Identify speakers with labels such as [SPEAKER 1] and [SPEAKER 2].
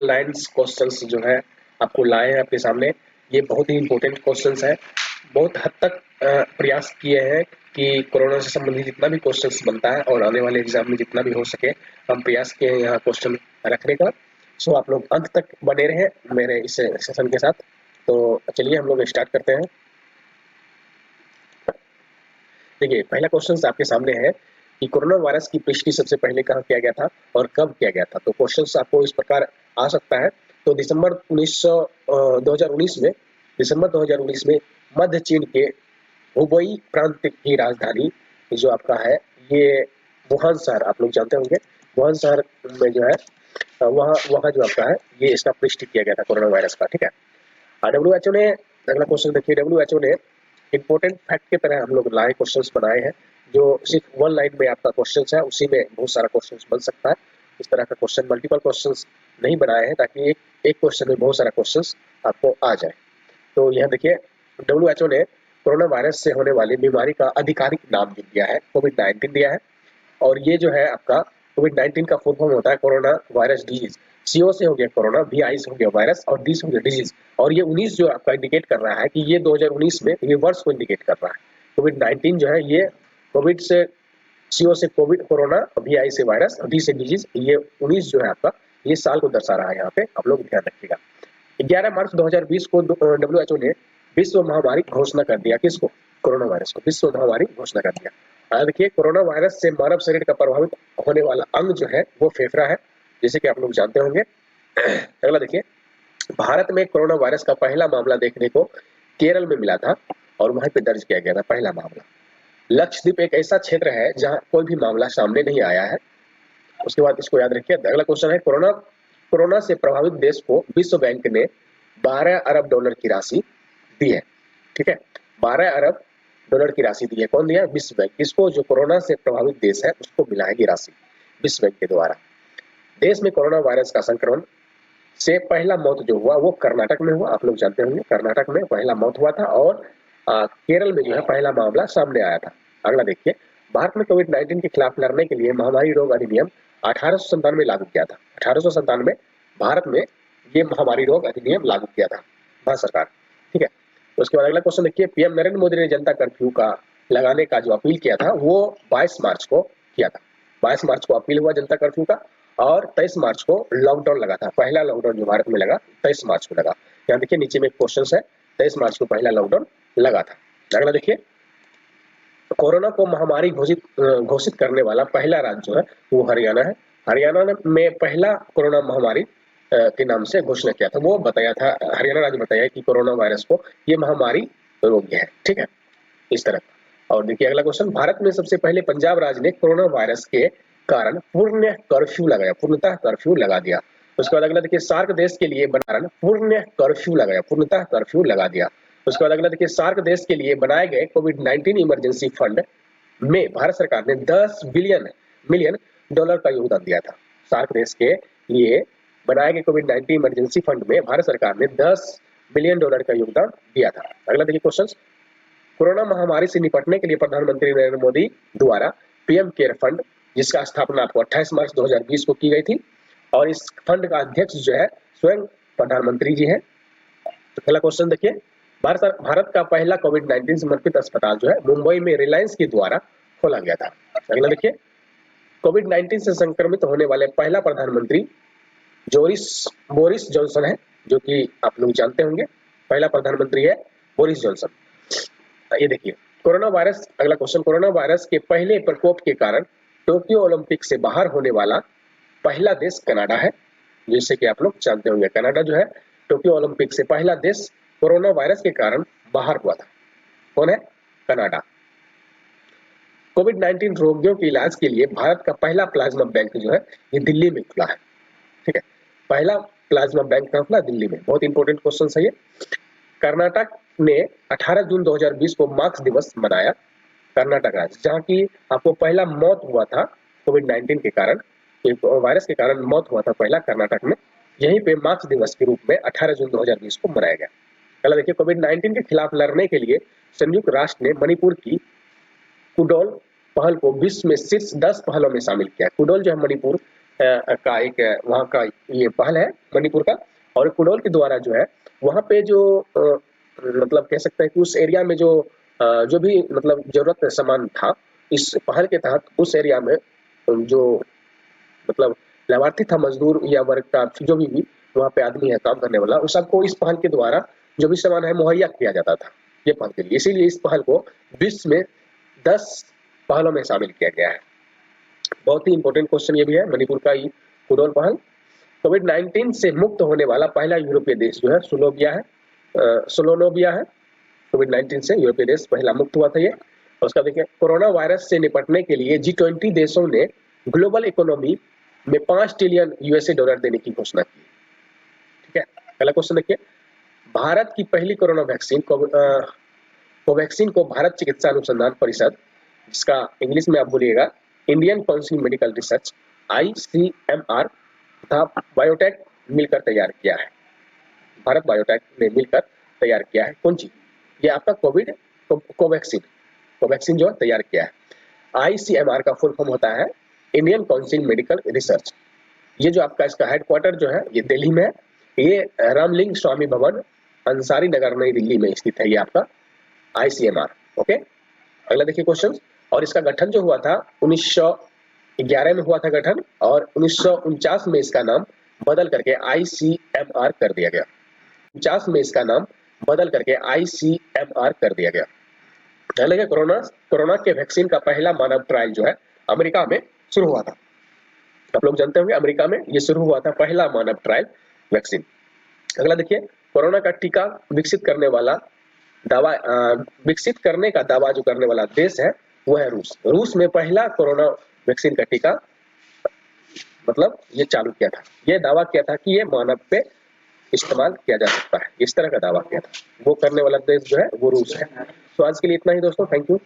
[SPEAKER 1] Lines questions जो है आपको लाए हैं आपके सामने। ये बहुत ही इंपॉर्टेंट क्वेश्चंस है। बहुत हद तक प्रयास किए हैं कि कोरोना से संबंधित जितना भी क्वेश्चंस बनता है और आने वाले एग्जाम में जितना भी हो सके हम प्रयास किए हैं यहाँ क्वेश्चन रखने का। सो आप लोग अंत तक बने रहे मेरे इस सेशन के साथ। तो चलिए हम लोग स्टार्ट करते हैं। देखिए पहला क्वेश्चन आपके सामने है कि कोरोना वायरस की पुष्टि सबसे पहले कहाँ किया गया था और कब किया गया था। तो क्वेश्चन आपको इस प्रकार आ सकता है। तो दिसंबर 2019 में मध्य चीन के हुबेई प्रांत की राजधानी जो आपका है ये वुहान शहर, आप लोग जानते होंगे वुहान शहर में जो है वहाँ वहाँ जो आपका है ये इसका पुष्टि किया गया था कोरोना वायरस का। ठीक है। WHO ने, अगला क्वेश्चन देखिए, WHO ने इंपॉर्टेंट फैक्ट की तरह हम लोग लाए क्वेश्चंस बनाए हैं जो सिर्फ वन लाइन में आपका क्वेश्चंस है, उसी में बहुत सारा क्वेश्चंस बन सकता है। इस तरह का क्वेश्चन मल्टीपल क्वेश्चंस नहीं बनाए हैं ताकि एक क्वेश्चन में बहुत सारा क्वेश्चंस आपको आ जाए। तो यह देखिए WHO ने कोरोना वायरस से होने वाली बीमारी का आधिकारिक नाम दिया है, कोविड-19 दिया है। और ये जो है आपका कोविड-19 का फुल फॉर्म होता है कोरोना वायरस डिजीज। CO से हो गया कोरोना, VI से हो गया वायरस और D से हो गया डिजीज। और ये 19 जो आपका इंडिकेट कर रहा है कि ये 2019 में ये वर्ष को इंडिकेट कर रहा है। कोविड-19 जो है ये कोविड से, CO से कोविड कोरोना, VI से वायरस और D से डिजीज, ये 19 जो है आपका ये साल को दर्शा रहा है। यहाँ पे आप लोग ध्यान रखिएगा। 11 मार्च 2020 को WHO ने विश्व महामारी घोषणा कर दिया। किसको? कोरोना वायरस को विश्व महामारी घोषणा कर दिया। देखिए कोरोना वायरस से मानव शरीर का प्रभावित होने वाला अंग जो है वो फेफड़ा है, जैसे कि आप लोग जानते होंगे। अगला देखिए, भारत में कोरोना वायरस का पहला मामला देखने को केरल में मिला था और वहीं पे दर्ज किया गया था पहला मामला। लक्षद्वीप एक ऐसा क्षेत्र है जहां कोई भी मामला सामने नहीं आया है। उसके बाद इसको याद रखिए। अगला क्वेश्चन है, कोरोना से प्रभावित देश को विश्व बैंक ने 12 अरब डॉलर की राशि दी है। ठीक है, 12 अरब डॉलर की राशि दी है। कौन दिया? विश्व बैंक। किसको? जो कोरोना से प्रभावित देश है उसको मिलाएगी राशि विश्व बैंक के द्वारा। देश में कोरोना वायरस का संक्रमण से पहला मौत जो हुआ वो कर्नाटक में हुआ। आप लोग जानते होंगे कर्नाटक में पहला मौत हुआ था और केरल में जो है पहला मामला सामने आया था। अगला देखिए, भारत में कोविड-19 के खिलाफ लड़ने के लिए महामारी रोग अधिनियम 1897 लागू किया था। 1897 भारत में ये महामारी रोग अधिनियम लागू किया था भारत सरकार। ठीक है। तो उसके बाद अगला क्वेश्चन देखिए, पीएम नरेंद्र मोदी ने जनता कर्फ्यू का लगाने का जो अपील किया था वो 22 मार्च को किया था। 22 मार्च को अपील हुआ जनता कर्फ्यू का और 23 मार्च को लॉकडाउन लगा था। पहला लॉकडाउन जो भारत में लगा 23 मार्च को लगा। यहाँ देखिए नीचे में एक क्वेश्चन है, 23 मार्च को पहला लॉकडाउन लगा था। अगला देखिए, कोरोना को महामारी घोषित करने वाला पहला राज्य जो है वो हरियाणा है। हरियाणा में पहला कोरोना महामारी के नाम से घोषणा किया था। वो बताया था, हरियाणा राज्य बताया कि कोरोना वायरस को ये महामारी रोग है। ठीक है, इस तरह। और देखिए अगला क्वेश्चन, भारत में सबसे पहले पंजाब राज्य ने कोरोना वायरस के कारण पूर्णतः कर्फ्यू लगा दिया। उसके बाद अगला देखिए, सार्क देश के लिए पूर्णतः कर्फ्यू लगा दिया। उसके बाद अगला देखिए, सार्क देश के लिए बनाए गए कोविड-19 इमरजेंसी फंड में भारत सरकार ने 10 मिलियन डॉलर का योगदान दिया था। सार्क देश के लिए बनाए गए कोविड-19 इमरजेंसी फंड में भारत सरकार ने 10 बिलियन डॉलर का योगदान दिया था। अगला देखिए क्वेश्चन, कोरोना महामारी से निपटने के लिए प्रधानमंत्री नरेंद्र मोदी द्वारा पीएम केयर फंड, जिसका स्थापना आपको 28 मार्च 2020 को की गई थी और इस फंड का अध्यक्ष जो है स्वयं प्रधानमंत्री जी है। अगला क्वेश्चन देखिए, भारत का पहला कोविड-19 समर्पित अस्पताल जो है मुंबई में रिलायंस के द्वारा खोला गया था। अगला देखिए, कोविड-19 से संक्रमित होने वाले पहला प्रधानमंत्री बोरिस जॉनसन है, जो कि आप लोग जानते होंगे पहला प्रधानमंत्री है बोरिस जॉनसन। ये देखिए कोरोना वायरस, अगला क्वेश्चन, कोरोना वायरस के पहले प्रकोप के कारण टोक्यो ओलंपिक से बाहर होने वाला पहला देश कनाडा है। जैसे कि आप लोग जानते होंगे कनाडा जो है टोक्यो ओलंपिक से पहला देश कोरोना वायरस के कारण बाहर हुआ था। कौन है? कनाडा। कोविड-19 रोगियों के इलाज के लिए भारत का पहला प्लाज्मा बैंक जो है ये दिल्ली में खुला है। ठीक है, पहला प्लाज्मा बैंक कहाँ खुला? दिल्ली में। बहुत इंपॉर्टेंट क्वेश्चन है ये। कर्नाटक ने 18 जून 2020 को मार्क्स दिवस मनाया। कर्नाटक राज्य, जहाँ की आपको पहला मौत हुआ था कोविड-19 के कारण, वायरस के कारण मौत हुआ था पहला कर्नाटक में, यहीं पे मार्क्स दिवस के रूप में 18 जून 2020 को मनाया गया। अगला देखिए, कोविड-19 के खिलाफ लड़ने के लिए संयुक्त राष्ट्र ने मणिपुर की कुडोल पहल को विश्व में शीर्ष 10 पहलों में शामिल किया। कुडोल जो है मणिपुर का एक वहाँ का ये पहल है मणिपुर का। और कुडोल के द्वारा जो है वहाँ पे जो मतलब कह सकते हैं कि उस एरिया में जो भी मतलब जरूरत सामान था, इस पहल के तहत उस एरिया में जो मतलब लाभार्थी था, मजदूर या वर्ग का जो भी वहाँ पे आदमी है काम करने वाला, उस सबको इस पहल के द्वारा जो भी सामान है मुहैया किया जाता था ये पहल के लिए। इसीलिए इस पहल को विश्व में 10 पहलों में शामिल किया गया है। बहुत ही इंपॉर्टेंट क्वेश्चन ये भी है मणिपुर का ही कुडोल पहल। कोविड-19 से मुक्त होने वाला पहला यूरोपीय देश जो है सोलोनोविया है। कोविड-19 से यूरोपीय देश पहला मुक्त हुआ था ये। और उसका देखिए, कोरोना वायरस से निपटने के लिए G20 देशों ने ग्लोबल इकोनॉमी में 5 ट्रिलियन यूएसए डॉलर देने की घोषणा की। ठीक है, अगला क्वेश्चन देखिए, भारत की पहली कोरोना वैक्सीन कोवैक्सीन को भारत चिकित्सा अनुसंधान परिषद, जिसका इंग्लिश में आप बोलिएगा Indian council medical research ICMR तथा बायोटेक मिलकर तैयार किया है। भारत बायोटेक ने मिलकर तैयार किया है कौन सी? ये आपका कोवैक्सीन जो तैयार किया है। ICMR का फुल फॉर्म होता है इंडियन काउंसिल मेडिकल रिसर्च। ये जो आपका इसका हेडक्वार्टर जो है ये दिल्ली में है। ये रामलिंग स्वामी भवन अंसारी नगर नई दिल्ली में स्थित है ये आपका ICMR। ओके, अगला देखिए क्वेश्चन। और इसका गठन जो हुआ था 1911 में हुआ था गठन, और 1949 में इसका नाम बदल करके ICMR कर दिया गया। 50 में इसका नाम बदल करके ICMR कर दिया गया। ध्यान लगे, कोरोना के वैक्सीन का पहला मानव ट्रायल जो है अमेरिका में शुरू हुआ था। आप लोग जानते होंगे अमेरिका में ये शुरू हुआ था पहला मानव ट्रायल वैक्सीन। अगला देखिए, कोरोना का टीका विकसित करने का दावा जो करने वाला देश है वो है रूस। रूस में पहला कोरोना वैक्सीन का टीका मतलब ये चालू किया था। ये दावा किया था कि ये मानव पे इस्तेमाल किया जा सकता है, इस तरह का दावा किया था। वो करने वाला देश जो है वो रूस है। तो आज के लिए इतना ही दोस्तों, थैंक यू।